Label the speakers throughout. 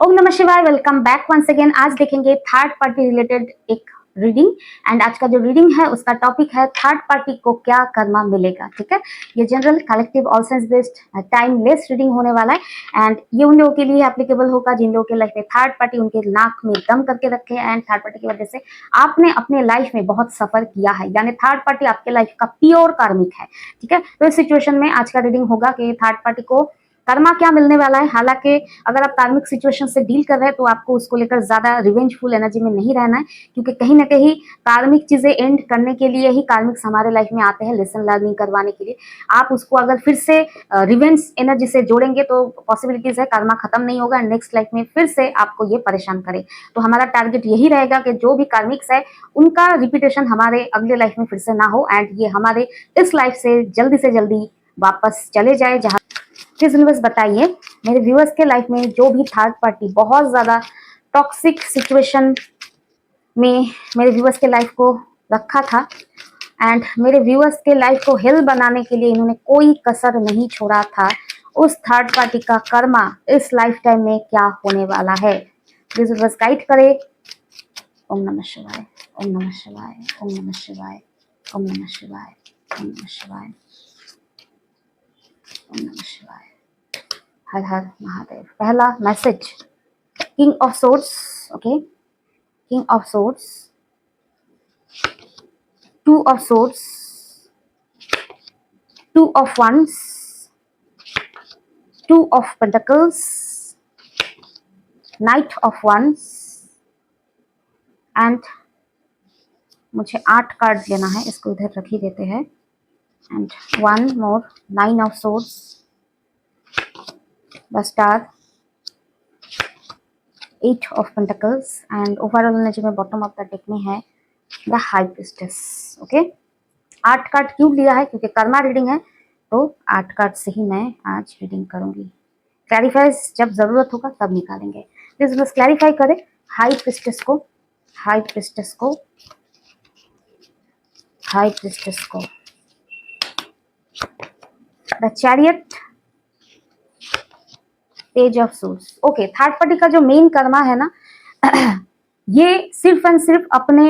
Speaker 1: ओम नमः शिवाय। Welcome back once again. आज देखेंगे थर्ड पार्टी रिलेटेड एक रीडिंग। एंड आज का जो रीडिंग है उसका टॉपिक है थर्ड पार्टी को क्या कर्मा मिलेगा। ठीक है, ये general collective all science based timeless reading होने वाला है। एंड ये उन लोगों के लिए एप्लीकेबल होगा जिन लोगों के लाइफ में थर्ड पार्टी उनके नाक में दम करके रखे एंड थर्ड पार्टी की वजह से आपने अपने लाइफ में बहुत सफर किया है, यानी थर्ड पार्टी आपके लाइफ का प्योर कार्मिक है। ठीक है, तो इस सिचुएशन में आज का रीडिंग होगा कि थर्ड पार्टी को कर्मा क्या मिलने वाला है। हालांकि अगर आप कार्मिक सिचुएशन से डील कर रहे हैं तो आपको उसको लेकर ज्यादा रिवेंजफुल एनर्जी में नहीं रहना है, क्योंकि कहीं ना कहीं कार्मिक चीजें एंड करने के लिए ही कार्मिक्स हमारे लाइफ में आते हैं, लेसन लर्निंग करवाने के लिए। आप उसको अगर फिर से रिवेंज एनर्जी से जोड़ेंगे तो पॉसिबिलिटीज है कर्मा खत्म नहीं होगा एंड नेक्स्ट लाइफ में फिर से आपको ये परेशान करे। तो हमारा टारगेट यही रहेगा कि जो भी कार्मिक्स है उनका रिपीटेशन हमारे अगले लाइफ में फिर से ना हो एंड ये हमारे इस लाइफ से जल्दी वापस चले जाए। जहाँ प्लीज यूनिवर्स बताइए मेरे व्यूअर्स के लाइफ में जो भी थर्ड पार्टी बहुत ज्यादा टॉक्सिक सिचुएशन में मेरे व्यूअर्स के लाइफ को रखा था एंड मेरे व्यूअर्स के लाइफ को हेल बनाने के लिए इन्होंने कोई कसर नहीं छोड़ा था, उस थर्ड पार्टी का कर्मा इस लाइफ टाइम में क्या होने वाला है। प्लीज यूनिवर्स गाइड करे। ओम नमः शिवाय, ओम नमः शिवाय, ओम नमः शिवाय, ओम नमः शिवाय, ओम नमः शिवाय, ओम नमः शिवाय। हर हर महादेव। पहला message, king of swords. Okay, king of swords, two of swords, two of wands, two of pentacles, knight of wands and मुझे 8 कार्ड लेना है, इसको इधर रख ही देते हैं। And one more, 9 of swords, the star, 8 of pentacles and overall energy में bottom of the deck में है the high priestess. Okay, 8 card क्यों लिया है? क्योंकि कर्मा रीडिंग है तो 8 कार्ड से ही मैं आज रीडिंग करूंगी। क्लैरिफाइज जब जरूरत होगा तब निकालेंगे। प्लीज बस क्लैरिफाई करें हाई प्रीस्टेस को, हाई प्रीस्टेस को, हाई प्रीस्टेस को, the chariot, page of source. Okay, third party का जो मेन कर्मा है ना ये सिर्फ एंड सिर्फ अपने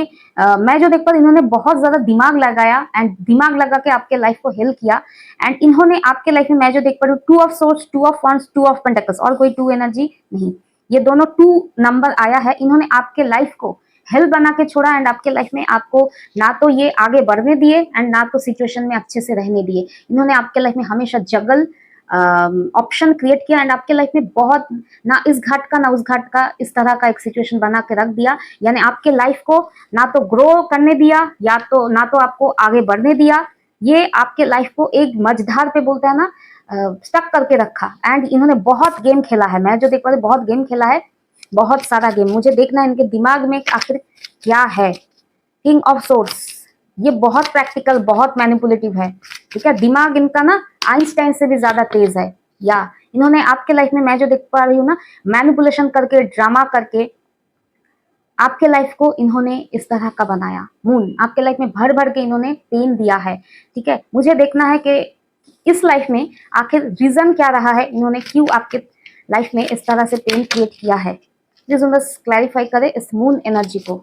Speaker 1: मैं जो देख पा रही इन्होंने बहुत ज्यादा दिमाग लगाया एंड दिमाग लगा के आपके लाइफ को हेल्प किया एंड इन्होंने आपके लाइफ में मैं जो देख पा रही हूँ 2 of swords, 2 of wands, 2 of pentacles, और कोई 2 एनर्जी नहीं, ये दोनों 2 नंबर आया है। इन्होंने आपके लाइफ को हेल्प बना के छोड़ा एंड आपके लाइफ में आपको ना तो ये आगे बढ़ने दिए एंड ना तो सिचुएशन में अच्छे से रहने दिए। इन्होंने आपके लाइफ में हमेशा जगल ऑप्शन क्रिएट किया एंड आपके लाइफ में बहुत ना इस घाट का ना उस घाट का इस तरह का एक सिचुएशन बना के रख दिया, यानी आपके लाइफ को ना तो ग्रो करने दिया या तो ना तो आपको आगे बढ़ने दिया। ये आपके लाइफ को एक मझधार पे बोलते हैं ना, स्टक करके रखा एंड इन्होंने बहुत गेम खेला है। मैं जो देख पा रही बहुत गेम खेला है, बहुत सारा गेम। मुझे देखना है इनके दिमाग में आखिर क्या है। किंग ऑफ सोर्स, ये बहुत प्रैक्टिकल, बहुत मैनिपुलेटिव है। ठीक है, दिमाग इनका ना आइंस्टाइन से भी ज्यादा तेज है। या इन्होंने आपके लाइफ में मैं जो देख पा रही हूँ ना, मैनिपुलेशन करके, ड्रामा करके आपके लाइफ को इन्होंने इस तरह का बनाया। मून आपके लाइफ में भर भर के इन्होंने पेन दिया है। ठीक है, मुझे देखना है कि इस लाइफ में आखिर रीजन क्या रहा है, इन्होंने क्यों आपके लाइफ में इस तरह से पेन क्रिएट किया है। प्लीज बस क्लैरिफाई करें इस मून एनर्जी को।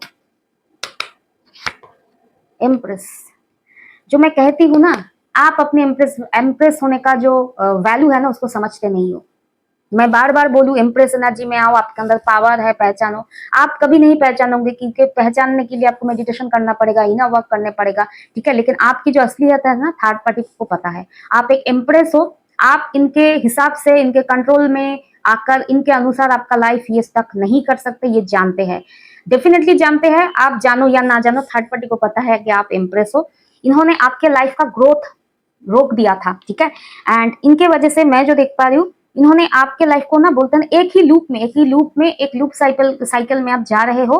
Speaker 1: एम्प्रेस, जो मैं कहती हूँ ना, आप अपने एम्प्रेस होने का जो वैल्यू है ना उसको समझते नहीं हो। मैं बार बार बोलूं एम्प्रेस एनर्जी में आओ, आपके अंदर पावर है, पहचानो। आप कभी नहीं पहचानोगे क्योंकि पहचानने के लिए आपको मेडिटेशन करना पड़ेगा, इनर वर्क करने पड़ेगा। ठीक है, लेकिन आपकी जो असलियत है ना थर्ड पार्टी को पता है। आप एक एम्प्रेस हो, आप इनके हिसाब से, इनके कंट्रोल में आकर इनके अनुसार आपका लाइफ ये स्टक नहीं कर सकते, ये जानते हैं, डेफिनेटली जानते हैं। आप जानो या ना जानो, थर्ड पार्टी को पता है कि आप एम्प्रेस हो। इन्होंने आपके लाइफ का ग्रोथ रोक दिया था। ठीक है, एंड इनके वजह से मैं जो देख पा रही हूँ, इन्होंने आपके लाइफ को ना बोलते हैं एक ही लूप में, एक लूप साइकिल में आप जा रहे हो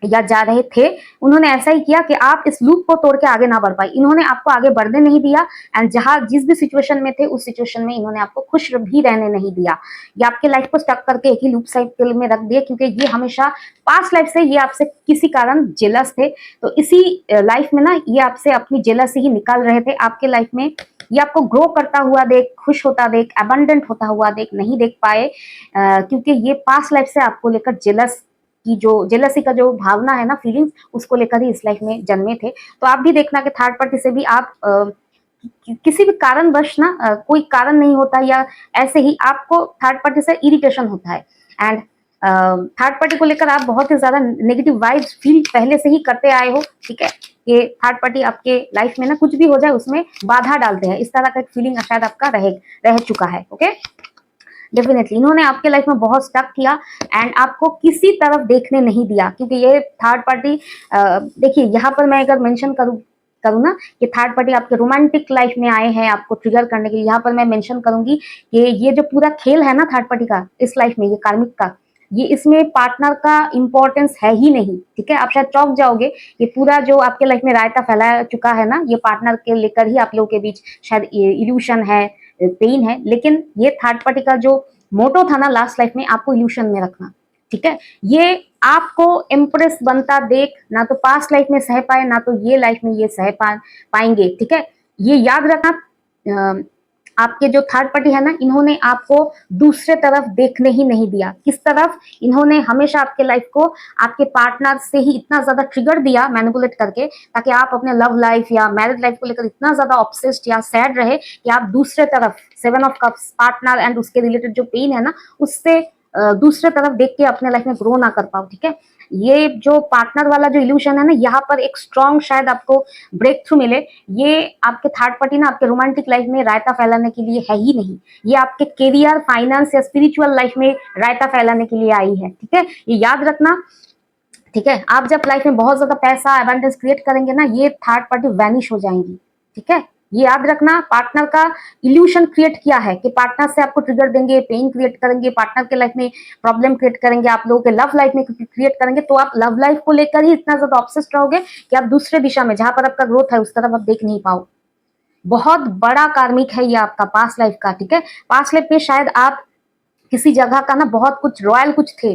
Speaker 1: या जा रहे थे, उन्होंने ऐसा ही किया कि आप इस लूप को तोड़ के आगे ना बढ़ पाए। इन्होंने आपको आगे बढ़ने नहीं दिया एंड जहां जिस भी सिचुएशन में थे उस सिचुएशन में इन्होंने आपको खुश भी रहने नहीं दिया। ये आपके लाइफ को स्टक करके एक ही लूप साइकिल में रख दिया, क्योंकि ये हमेशा पास्ट लाइफ से ये आपसे किसी कारण जेलस थे। तो इसी लाइफ में ना ये आपसे अपनी जेलसी ही निकाल रहे थे। आपके लाइफ में ये आपको ग्रो करता हुआ देख, खुश होता देख, अबंडेंट होता हुआ देख नहीं देख पाए, क्योंकि ये पास्ट लाइफ से आपको लेकर जेलस की जो जेलसी का जो भावना है ना, फीलिंग्स, उसको लेकर ही इस लाइफ में जन्मे थे। तो आप भी देखना कि थर्ड पार्टी से भी आप किसी भी कारणवश ना, कोई कारण नहीं होता या ऐसे ही आपको थर्ड पार्टी से इरिटेशन होता है एंड थर्ड पार्टी को लेकर आप बहुत ही ज्यादा नेगेटिव वाइब्स फील पहले से ही करते आए हो। ठीक है, ये थर्ड पार्टी आपके लाइफ में ना कुछ भी हो जाए उसमें बाधा डालते हैं, इस तरह का एक फीलिंग शायद आपका रह चुका है। ओके, डेफिनेटली इन्होंने आपके लाइफ में बहुत स्टक किया एंड आपको किसी तरफ देखने नहीं दिया, क्योंकि ये थर्ड पार्टी, देखिए यहाँ पर मैं अगर मेंशन करूँ ना कि थर्ड पार्टी आपके रोमांटिक लाइफ में आए हैं आपको ट्रिगर करने के लिए, यहाँ पर मैं मेंशन करूंगी कि ये जो पूरा खेल है ना थर्ड पार्टी का इस लाइफ में, ये कार्मिक का, ये इसमें पार्टनर का इंपॉर्टेंस है ही नहीं। ठीक है, आप शायद चौंक जाओगे, ये पूरा जो आपके लाइफ में रायता फैला चुका है ना, ये पार्टनर के लेकर ही आप लोगों के बीच शायद इल्यूशन है, पेन है, लेकिन ये थर्ड पार्टी का जो मोटो था ना लास्ट लाइफ में, आपको इल्यूशन में रखना। ठीक है, ये आपको इम्प्रेस बनता देख ना तो पास्ट लाइफ में सह पाए ना तो ये लाइफ में ये सह पाएंगे। ठीक है, ये याद रखना, आपके जो थर्ड पार्टी है ना, इन्होंने आपको दूसरे तरफ देखने ही नहीं दिया। किस तरफ? इन्होंने हमेशा आपके लाइफ को आपके पार्टनर से ही इतना ज्यादा ट्रिगर दिया मैनिपुलेट करके, ताकि आप अपने लव लाइफ या मैरिड लाइफ को लेकर इतना ज्यादा ऑब्सेस्ड या सैड रहे कि आप दूसरे तरफ seven of cups partner and उसके रिलेटेड जो पेन है ना, उससे दूसरे तरफ देख के अपने लाइफ में ग्रो ना कर पाओ। ठीक है, ये जो पार्टनर वाला जो इल्यूशन है ना, यहाँ पर एक स्ट्रॉन्ग शायद आपको ब्रेक थ्रू मिले। ये आपके थर्ड पार्टी ना आपके रोमांटिक लाइफ में रायता फैलाने के लिए है ही नहीं, ये आपके करियर, फाइनेंस या स्पिरिचुअल लाइफ में रायता फैलाने के लिए आई है। ठीक है, ये याद रखना। ठीक है, आप जब लाइफ में बहुत ज्यादा पैसा एबंडेंस क्रिएट करेंगे ना, ये थर्ड पार्टी वैनिश हो जाएंगी। ठीक है, ये याद रखना। पार्टनर का इल्यूशन क्रिएट किया है कि पार्टनर से आपको ट्रिगर देंगे, पेन क्रिएट करेंगे, पार्टनर के लाइफ में प्रॉब्लम क्रिएट करेंगे, आप लोगों के लव लाइफ में क्रिएट करेंगे, तो आप लव लाइफ को लेकर ही इतना ज्यादा ऑब्सेस्ड रहोगे कि आप दूसरे दिशा में जहां पर आपका ग्रोथ है उस तरफ आप देख नहीं पाओ। बहुत बड़ा कार्मिक है ये आपका पास्ट लाइफ का। ठीक है, पास्ट लाइफ में शायद आप किसी जगह का ना बहुत कुछ रॉयल कुछ थे।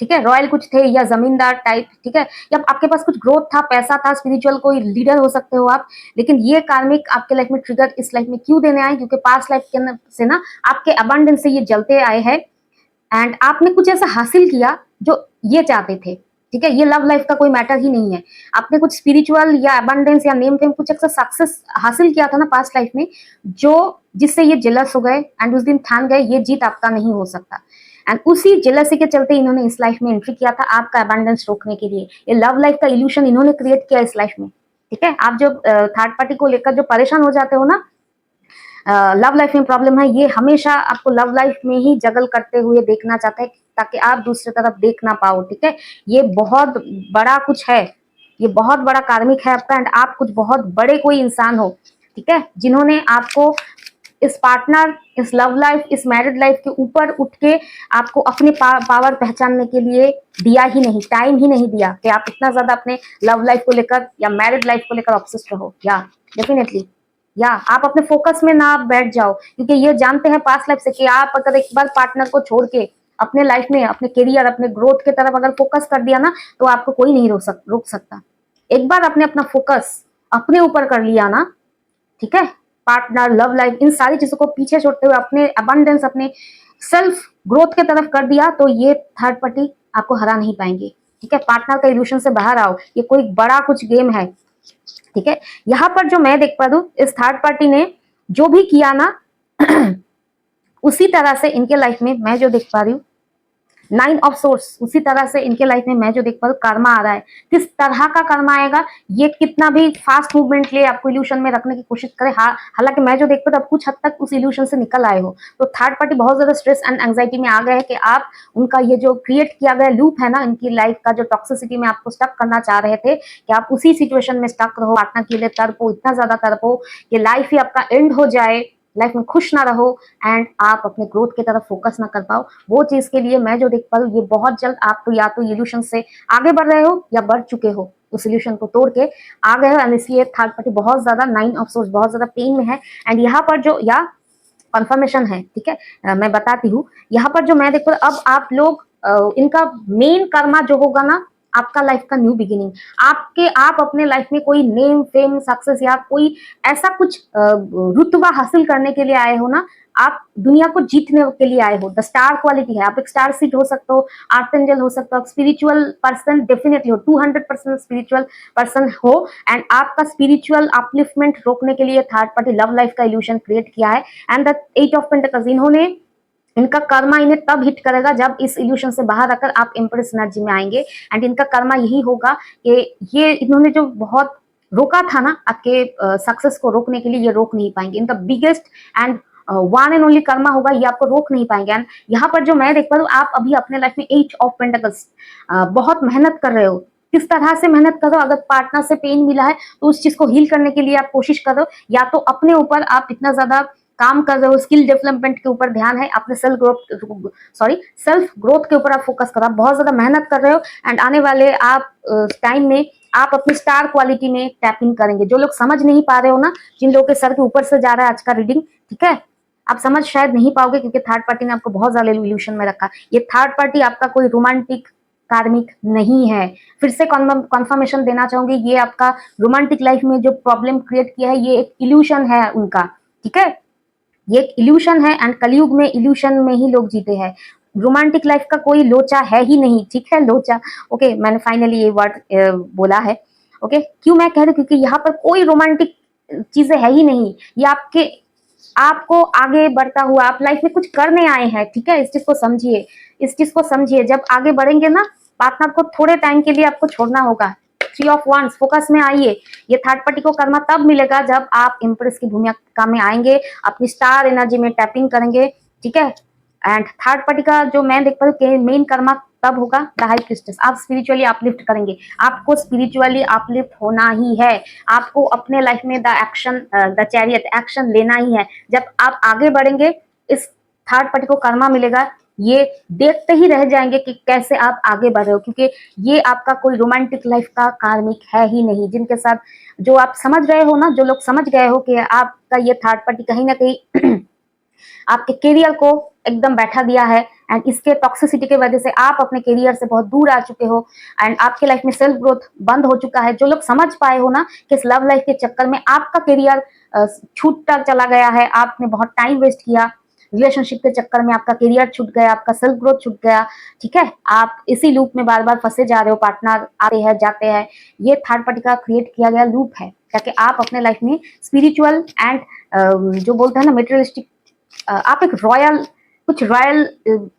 Speaker 1: ठीक है, रॉयल कुछ थे या जमींदार टाइप। ठीक है, या आपके पास कुछ ग्रोथ था, पैसा था, स्पिरिचुअल कोई लीडर हो सकते हो आप। लेकिन ये कार्मिक आपके लाइफ में ट्रिगर इस लाइफ में क्यों देने आए? क्योंकि पास्ट लाइफ के से ना आपके अबंडेंस से ये जलते आए हैं एंड आपने कुछ ऐसा हासिल किया जो ये चाहते थे। ठीक है, ये लव लाइफ का कोई मैटर ही नहीं है। आपने कुछ स्पिरिचुअल या अबंडेंस या नेम फेम कुछ ऐसा सक्सेस हासिल किया था ना पास्ट लाइफ में, जो जिससे ये जेलस हो गए एंड उस दिन ठान गए ये जीत आपका नहीं हो सकता। एंड उसी जेलसी के चलते इन्होंने इस लाइफ में एंट्री किया था आपका अबंडेंस रोकने के लिए। ये लव लाइफ का इल्यूशन इन्होंने क्रिएट किया इस लाइफ में। ठीक है, आप जो थर्ड पार्टी को लेकर जो परेशान हो जाते हो ना, लव लाइफ में प्रॉब्लम है, ये हमेशा आपको लव लाइफ में ही जगल करते हुए देखना चाहता है ताकि आप दूसरी तरफ देख ना पाओ। ठीक है, ये बहुत बड़ा कुछ है, ये बहुत बड़ा कार्मिक है आपका एंड आप कुछ बहुत बड़े कोई इंसान हो। ठीक है, जिन्होंने आपको इस पार्टनर, इस लव लाइफ, इस मैरिड लाइफ के ऊपर उठ के आपको अपने पावर पहचानने के लिए दिया ही नहीं, टाइम ही नहीं दिया कि आप इतना ज्यादा अपने लव लाइफ को लेकर या मैरिड लाइफ को लेकर ऑब्सेस्ड रहो। या डेफिनेटली या आप अपने फोकस में ना बैठ जाओ, क्योंकि ये जानते हैं पास्ट लाइफ से कि आप अगर एक बार पार्टनर को छोड़ के अपने लाइफ में अपने करियर, अपने ग्रोथ की तरफ अगर फोकस कर दिया ना, तो आपको कोई नहीं रोक सकता। एक बार आपने अपना फोकस अपने ऊपर कर लिया ना, ठीक है, पार्टनर, लव लाइफ, इन सारी चीजों को पीछे छोड़ते हुए अपने अबंडेंस, अपने सेल्फ ग्रोथ के तरफ कर दिया, तो ये थर्ड पार्टी आपको हरा नहीं पाएंगे। ठीक है, पार्टनर का इल्यूशन से बाहर आओ, ये कोई बड़ा कुछ गेम है। ठीक है, यहाँ पर जो मैं देख पा रही हूँ, इस थर्ड पार्टी ने जो भी किया ना उसी तरह से इनके लाइफ में मैं जो देख पा रही हूँ, 9 ऑफ सोर्स, उसी तरह से इनके लाइफ में मैं जो देख पा रही हूँ कर्मा आ रहा है। किस तरह का कर्मा आएगा, ये कितना भी फास्ट मूवमेंट ले आपको इल्यूशन में रखने की कोशिश करे, हालांकि मैं जो देख पा रही हूँ आप कुछ हद तक उस इल्यूशन से निकल आए हो। तो थर्ड पार्टी बहुत ज्यादा स्ट्रेस एंड एंग्जाइटी में आ गए हैं कि आप उनका ये जो क्रिएट किया गया लूप है ना, इनकी लाइफ का जो टॉक्सिसिटी में आपको स्टक करना चाह रहे थे कि आप उसी सिचुएशन में स्टक रहो, पार्टनर के लिए तड़पो, इतना ज्यादा तड़पो कि लाइफ ही आपका एंड हो जाए। लाइफ में खुश ना रहो एंड आप अपने ग्रोथ की तरफ फोकस ना कर पाओ, वो चीज के लिए मैं जो देख पा रही हूँ, ये बहुत जल्द आप तो या तो इल्यूशन से आगे बढ़ रहे हो या बढ़ चुके हो, उस इल्यूशन को तोड़ के आ गए हो, एंड इसलिए थर्ड पार्टी बहुत ज्यादा 9 ऑफ सोर्स बहुत ज्यादा पेन में है। एंड यहाँ पर जो या कंफर्मेशन है, ठीक है, मैं बताती हूँ यहाँ पर जो मैं देखो, अब आप लोग इनका मेन कर्मा जो होगा ना, आपका लाइफ का न्यू बिगिनिंग, आप अपने लाइफ में कोई नेम फेम सक्सेस या कोई ऐसा कुछ रुतबा हासिल करने के लिए आए हो ना, आप दुनिया को जीतने के लिए आए हो। द स्टार क्वालिटी है, आप एक स्टार सीट हो सकते हो, आर्कएंजल हो सकते हो, स्पिरिचुअल पर्सन डेफिनेटली हो, 200% स्पिरिचुअल पर्सन हो, एंड आपका स्पिरिचुअल अपलिफ्टमेंट रोकने के लिए थर्ड पार्टी लव लाइफ का इल्यूशन क्रिएट किया है। एंड द 8 ऑफ पेंटिकल्स, इन्होंने इनका कर्मा इन्हें तब हिट करेगा जब इस इल्यूशन से बाहर आकर आप एम्प्रेस एनर्जी में आएंगे। एंड इनका कर्मा यही होगा कि ये इन्होंने जो बहुत रोका था ना आपके सक्सेस को रोकने के लिए, ये रोक नहीं पाएंगे। इनका biggest and one and only Karma होगा, ये आपको रोक नहीं पाएंगे। एंड यहाँ पर जो मैं देख पा रही हूँ, आप अभी अपने लाइफ में 8 ऑफ पेंटिकल्स बहुत मेहनत कर रहे हो। किस तरह से मेहनत करो, अगर पार्टनर से पेन मिला है तो उस चीज को हील करने के लिए आप कोशिश करो, या तो अपने ऊपर आप इतना ज्यादा काम कर रहे हो, स्किल डेवलपमेंट के ऊपर ध्यान है, अपने सेल्फ ग्रोथ के ऊपर आप फोकस करो, आप बहुत ज्यादा मेहनत कर रहे हो। एंड आने वाले आप टाइम में आप अपनी स्टार क्वालिटी में टैपिंग करेंगे। जो लोग समझ नहीं पा रहे हो ना, जिन लोगों के सर के ऊपर से जा रहा है आज का रीडिंग, ठीक है, आप समझ शायद नहीं पाओगे क्योंकि थर्ड पार्टी ने आपको बहुत ज्यादा इल्यूशन में रखा। ये थर्ड पार्टी आपका कोई रोमांटिक कार्मिक नहीं है। फिर से कॉन्फर्मेशन देना चाहूंगी, ये आपका रोमांटिक लाइफ में जो प्रॉब्लम क्रिएट किया है, ये एक इल्यूशन है उनका, ठीक है, ये एक इल्यूशन है। एंड कलयुग में इल्यूशन में ही लोग जीते हैं, रोमांटिक लाइफ का कोई लोचा है ही नहीं, ठीक है, लोचा, ओके, मैंने फाइनली ये वर्ड बोला है, ओके। क्यों मैं कह रही हूँ, क्योंकि यहाँ पर कोई रोमांटिक चीजें है ही नहीं, ये आपको आगे बढ़ता हुआ आप लाइफ में कुछ करने आए हैं, ठीक है, इस चीज को समझिए, इस चीज को समझिए। जब आगे बढ़ेंगे ना, पार्टनर को थोड़े टाइम के लिए आपको छोड़ना होगा। 3 ऑफ वांड्स, फोकस में आइए। ये थर्ड पार्टी को कर्मा तब मिलेगा जब आप इम्प्रेस की भूमिका में आएंगे, अपनी स्टार एनर्जी में टैपिंग करेंगे, ठीक है। एंड थर्ड पार्टी का जो मैं देख पा रही हूँ, मेन कर्मा तब होगा द हाई प्रीस्टेस, आप स्पिरिचुअली अपलिफ्ट करेंगे, आपको स्पिरिचुअली अपलिफ्ट होना ही है, आपको अपने लाइफ में द चैरियट एक्शन लेना ही है। जब आप आगे बढ़ेंगे, इस थर्ड पार्टी को कर्मा मिलेगा, ये देखते ही रह जाएंगे कि कैसे आप आगे बढ़ रहे हो, क्योंकि ये आपका कोई रोमांटिक लाइफ का कार्मिक है ही नहीं। जिनके साथ जो आप समझ रहे हो ना, जो लोग समझ गए हो कि आपका ये थर्ड पार्टी कहीं ना कहीं आपके करियर को एकदम बैठा दिया है, एंड इसके टॉक्सिसिटी की वजह से आप अपने करियर से बहुत दूर आ चुके हो, एंड आपके लाइफ में सेल्फ ग्रोथ बंद हो चुका है। जो लोग समझ पाए हो ना कि इस लव लाइफ के चक्कर में आपका करियर छूटता चला गया है, आपने बहुत टाइम वेस्ट किया, रिलेशनशिप के चक्कर में आपका करियर छूट गया, आपका सेल्फ ग्रोथ छूट गया, ठीक है, आप इसी लूप में बार बार फंसे जा रहे हो, पार्टनर आते हैं जाते हैं, ये थर्ड पार्टी का क्रिएट किया गया लूप है, ताकि आप अपने लाइफ में स्पिरिचुअल एंड जो बोलते हैं ना मेटेरियलिस्टिक, आप एक कुछ रॉयल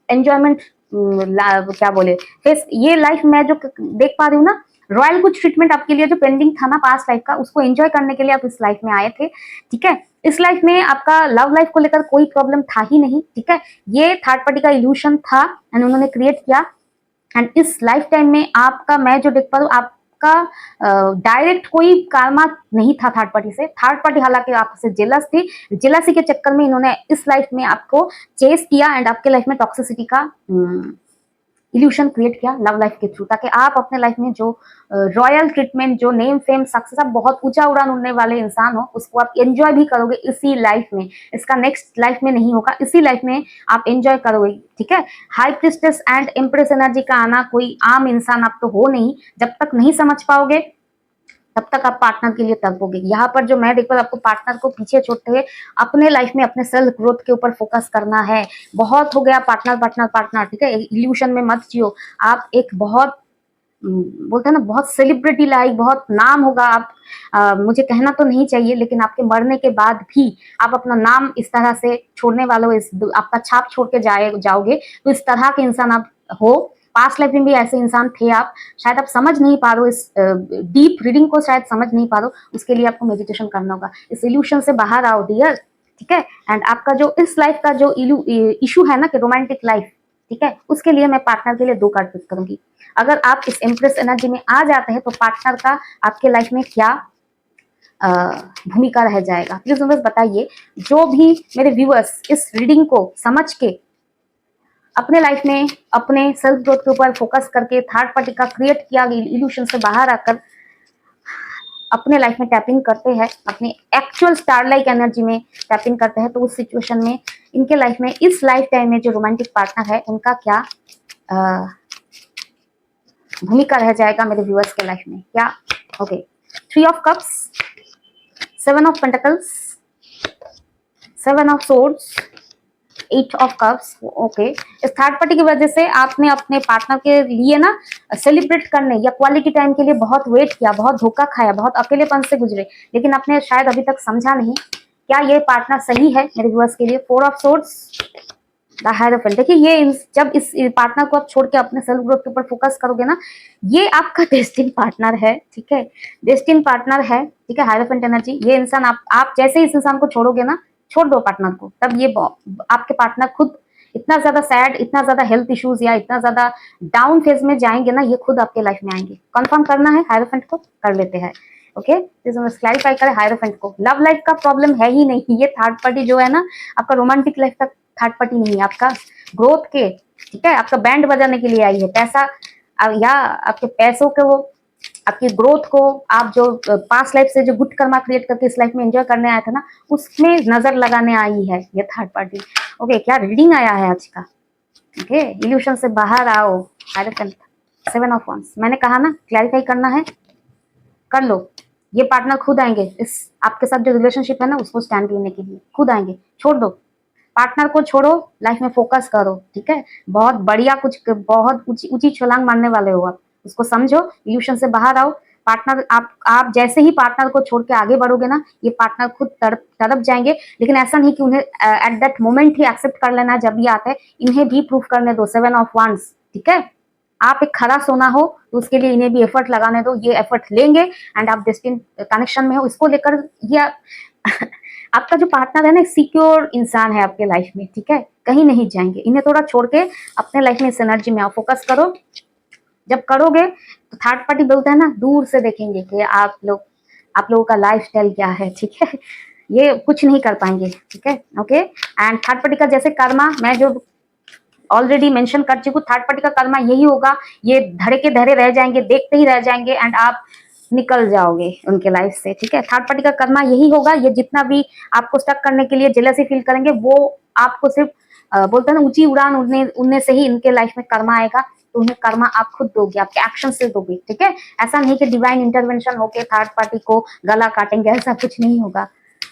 Speaker 1: एंजॉयमेंट, क्या बोले, फेस ये लाइफ में जो देख पा रही हूँ ना, रॉयल कुछ ट्रीटमेंट आपके लिए जो पेंडिंग था ना पास्ट लाइफ का, उसको एंजॉय करने के लिए आप इस लाइफ में आए थे, ठीक है। इस लाइफ में आपका लव लाइफ को लेकर कोई प्रॉब्लम था ही नहीं, ठीक है, ये थर्ड पार्टी का इल्यूशन था एंड उन्होंने क्रिएट किया। एंड इस लाइफ टाइम में आपका मैं जो देख पा रही हूँ, आपका डायरेक्ट कोई कार्मा नहीं था थर्ड पार्टी से। थर्ड पार्टी हालांकि आपसे जेलस थी, जेलसी के चक्कर में इन्होंने इस लाइफ में आपको चेस किया एंड आपके लाइफ में टॉक्सिसिटी का इल्यूशन क्रिएट किया लव लाइफ के थ्रू, ताकि आप अपने लाइफ में जो रॉयल ट्रीटमेंट, जो नेम फेम सक्सेस, आप बहुत ऊंचा उड़ान उड़ने वाले इंसान हो, उसको आप एंजॉय भी करोगे इसी लाइफ में, इसका नेक्स्ट लाइफ में नहीं होगा, इसी लाइफ में आप एंजॉय करोगे, ठीक है। High priestess and empress energy का आना, कोई आम इंसान आप तो हो नहीं, जब तक नहीं समझ पाओगे तब तक आप पार्टनर के लिए तड़पोगे। यहाँ पर जो मैं देख रहा हूँ, आपको पार्टनर को पीछे छोड़ते हुए अपने लाइफ में अपने सेल्फ ग्रोथ के ऊपर फोकस करना है। बहुत हो गया पार्टनर पार्टनर पार्टनर, ठीक है, इल्यूशन में मत जियो। आप एक बहुत बोलते हैं ना, बहुत सेलिब्रिटी लाइक, बहुत नाम होगा, आप मुझे कहना तो नहीं चाहिए, लेकिन आपके मरने के बाद भी आप अपना नाम इस तरह से छोड़ने वाले हो, आपका छाप छोड़ के जाओगे, तो इस तरह के इंसान आप हो। पास्ट लाइफ में भी ऐसे इंसान थे आप, शायद आप समझ नहीं पा रहे हो, इस डीप रीडिंग को शायद समझ नहीं पा रहे हो, उसके लिए आपको मेडिटेशन करना होगा, इस इल्यूशन से बाहर आओ डियर, ठीक है। एंड आपका जो इस लाइफ का जो इशू है ना कि रोमांटिक लाइफ, ठीक है, उसके लिए मैं पार्टनर के लिए 2 कार्ड पिक करूंगी। अगर आप इस एम्प्रेस एनर्जी में आ जाते हैं तो पार्टनर का आपके लाइफ में क्या भूमिका रह जाएगा। प्लीज बस बताइए, जो भी मेरे व्यूअर्स इस रीडिंग को समझ के अपने लाइफ में अपने सेल्फ ग्रोथ के ऊपर फोकस करके थर्ड पार्टी का क्रिएट किया गया इल्यूशन से बाहर आकर अपने लाइफ में टैपिंग करते हैं, अपने एक्चुअल स्टार लाइक एनर्जी में टैपिंग करते हैं, तो उस सिचुएशन में इनके लाइफ में इस लाइफ टाइम में जो रोमांटिक पार्टनर है उनका क्या भूमिका रह जाएगा मेरे व्यूअर्स के लाइफ में क्या। Okay, 3 of cups, 7 of pentacles, 7 of swords, 8 of cups. Okay, इस थर्ड पार्टी की वजह से आपने अपने पार्टनर के लिए ना सेलिब्रेट करने या क्वालिटी टाइम के लिए बहुत वेट किया, बहुत धोखा खाया, बहुत अकेलेपन से गुजरे, लेकिन आपने शायद अभी तक समझा नहीं क्या ये पार्टनर सही है मेरे व्यूअर्स के लिए। 4 ऑफ सोर्ड्स, द हायरोफेंट। देखिए, ये जब इस पार्टनर को आप छोड़ के अपने सेल्फ ग्रोथ के ऊपर फोकस करोगे ना, ये आपका डेस्टिन पार्टनर है, ठीक है, डेस्टिन पार्टनर है, ठीक है, हायरोफेंट एनर्जी। ये इंसान आप जैसे इस इंसान को छोड़ोगे ना, छोड़ दो पार्टनर को, तब ये आपके पार्टनर खुद इतना ज्यादा सैड, इतना ज्यादा हेल्थ इश्यूज या इतना ज्यादा डाउन फेज में जाएंगे ना, ये खुद आपके लाइफ में आएंगे। कंफर्म करना है हायरोफेंट को, कर लेते हैं। ओके, क्लैरिफाई करें हायरोफेंट को। लव लाइफ का प्रॉब्लम है ही नहीं, ये थर्ड पार्टी जो है ना, आपका रोमांटिक लाइफ का थर्ड पार्टी नहीं है, आपका ग्रोथ के, ठीक है, आपका बैंड बजाने के लिए आई है। पैसा या आपके पैसों के, वो आपकी ग्रोथ को, आप जो पास्ट लाइफ से जो गुड कर्मा क्रिएट करके इस लाइफ में एंजॉय करने आया था ना, उसमें नजर लगाने आई है ये थर्ड पार्टी। ओके, क्या रीडिंग आया है आज का। ओके, इल्यूशन से बाहर आओ। 7 ऑफ वांड्स, मैंने कहा ना क्लैरिफाई करना है, कर लो। ये पार्टनर खुद आएंगे इस आपके साथ जो रिलेशनशिप है ना उसको स्टैंड लेने के लिए, खुद आएंगे। छोड़ दो पार्टनर को, छोड़ो, लाइफ में फोकस करो, ठीक है। बहुत बढ़िया, कुछ बहुत ऊंची छलांग मारने वाले हो आप, उसको समझो, इल्यूशन से बाहर आओ। पार्टनर आप जैसे ही पार्टनर को छोड़ के आगे बढ़ोगे ना, ये पार्टनर खुद तड़प जाएंगे। लेकिन ऐसा नहीं कि उन्हें एट दैट मोमेंट ही एक्सेप्ट कर लेना जब ये आता है, इन्हें भी प्रूफ करने दो। 7 ऑफ वांड्स, ठीक है, आप एक खरा सोना हो तो उसके लिए इन्हें भी एफर्ट लगाने दो, ये एफर्ट लेंगे एंड आप डेस्टिन कनेक्शन में हो। इसको लेकर ये आपका जो पार्टनर है ना, सिक्योर इंसान है आपके लाइफ में, ठीक है, कहीं नहीं जाएंगे। इन्हें थोड़ा छोड़ के अपने लाइफ में इस एनर्जी में आप फोकस करो। जब करोगे तो थर्ड पार्टी बोलते हैं ना, दूर से देखेंगे कि आप लोगों का लाइफ स्टाइल क्या है, ठीक है, ये कुछ नहीं कर पाएंगे, ठीक है। ओके, एंड थर्ड पार्टी का जैसे कर्मा मैं जो ऑलरेडी मेंशन कर चुकी हूँ, थर्ड पार्टी का कर्मा यही होगा, ये धड़े के धड़े रह जाएंगे, देखते ही रह जाएंगे एंड आप निकल जाओगे उनके लाइफ से, ठीक है। थर्ड पार्टी का कर्मा यही होगा, ये जितना भी आपको स्टक करने के लिए जेलसी फील करेंगे, वो आपको सिर्फ बोलते हैं ना, ऊंची उड़ान उड़ने से ही इनके लाइफ में कर्मा आएगा। तो उन्हें कर्मा आप खुद दोगे, आपके एक्शन से दोगे, ठीक है। ऐसा नहीं कि डिवाइन इंटरवेंशन होके थर्ड पार्टी को गला काटेंगे, ऐसा कुछ नहीं होगा,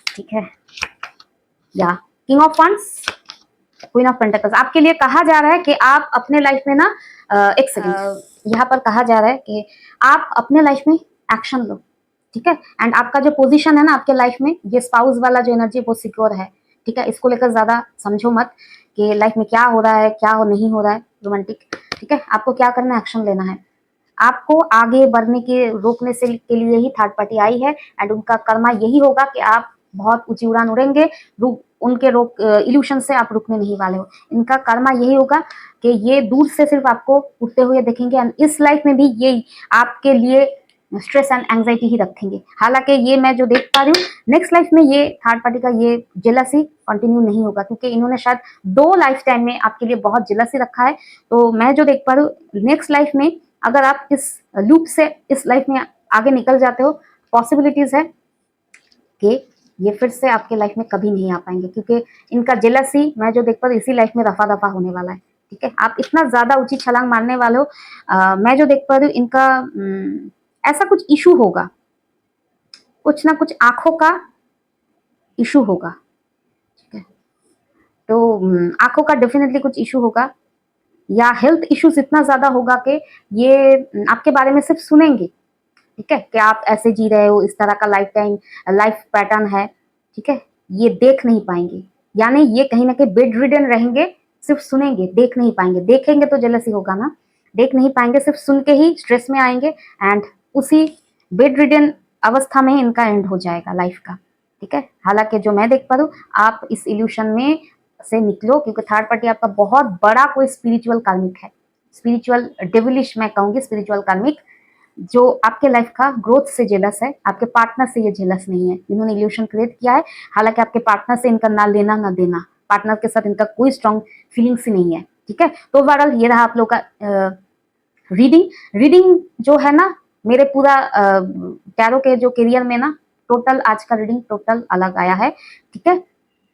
Speaker 1: ठीक है। या king of funds, queen of pentacles, आपके लिए कहा जा रहा है कि आप अपने लाइफ में ना एक सेकंड, यहाँ पर कहा जा रहा है कि आप अपने लाइफ में एक्शन लो, ठीक है। एंड आपका जो पोजीशन है ना आपके लाइफ में, ये स्पाउस वाला जो एनर्जी वो सिक्योर है, ठीक है। इसको लेकर ज्यादा समझो मत कि लाइफ में क्या हो रहा है, क्या नहीं हो रहा है रोमांटिक, ठीक है। आपको क्या करना है, एक्शन लेना है। आपको आगे बढ़ने के रोकने से के लिए ही थर्ड पार्टी आई है एंड उनका कर्मा यही होगा कि आप बहुत ऊंची उड़ान उड़ेंगे, उनके इल्यूशन से आप रुकने नहीं वाले हो। इनका कर्मा यही होगा कि ये दूर से सिर्फ आपको उठते हुए देखेंगे एंड इस लाइफ में भी ये आपके लिए स्ट्रेस एंड एंजाइटी ही रखेंगे। हालांकि ये मैं जो देख पा रही हूँ, नेक्स्ट लाइफ में ये थर्ड पार्टी का ये जेलसी कंटिन्यू नहीं होगा, क्योंकि इन्होंने शायद 2 लाइफ टाइम में आपके लिए बहुत जेलसी रखा है। तो मैं जो देख पा रही हूँ, नेक्स्ट लाइफ में अगर आप इस लूप से इस लाइफ में आगे निकल जाते हो, पॉसिबिलिटीज है कि ये फिर से आपके लाइफ में कभी नहीं आ पाएंगे, क्योंकि इनका जेलसी मैं जो देख पा रही हूँ इसी लाइफ में रफा दफा होने वाला है, ठीक है। आप इतना ज्यादा ऊंची छलांग मारने वाले हो। मैं जो देख पा रही हूँ इनका ऐसा कुछ इशू होगा, कुछ ना कुछ आंखों का इशू होगा, ठीक है। तो आंखों का डेफिनेटली कुछ इशू होगा, या हेल्थ इश्यूज इतना ज्यादा होगा कि ये आपके बारे में सिर्फ सुनेंगे, ठीक है, कि आप ऐसे जी रहे हो, इस तरह का लाइफ पैटर्न है, ठीक है। ये देख नहीं पाएंगे, यानी ये कहीं ना कहीं बेड रिडन रहेंगे, सिर्फ सुनेंगे, देख नहीं पाएंगे। देखेंगे तो जेलसी होगा ना, देख नहीं पाएंगे, सिर्फ सुन के ही स्ट्रेस में आएंगे एंड उसी बेड रिडन अवस्था में इनका एंड हो जाएगा लाइफ का, ठीक है। हालांकि जो मैं देख पा रही हूँ, आप इस इल्यूशन में से निकलो, क्योंकि थर्ड पार्टी आपका बहुत बड़ा कोई स्पिरिचुअल कार्मिक है, स्पिरिचुअल डेविलिश मैं कहूंगी, स्पिरिचुअल कार्मिक। जो आपके लाइफ का ग्रोथ से जेलस है, आपके पार्टनर से ये जेलस नहीं है। इन्होंने इल्यूशन क्रिएट किया है, हालांकि आपके पार्टनर से इनका ना लेना ना देना, पार्टनर के साथ इनका कोई स्ट्रॉन्ग फीलिंग्स ही नहीं है, ठीक है। तो ओवरऑल ये रहा आप लोग का रीडिंग। रीडिंग जो है ना, मेरे पूरा टैरो के जो करियर में ना, टोटल आज का रीडिंग टोटल अलग आया है, ठीक है।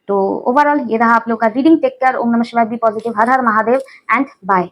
Speaker 1: तो ओवरऑल ये रहा आप लोग का रीडिंग। टेक केयर, ओम नमः शिवाय, be positive, Har Har Mahadev and bye.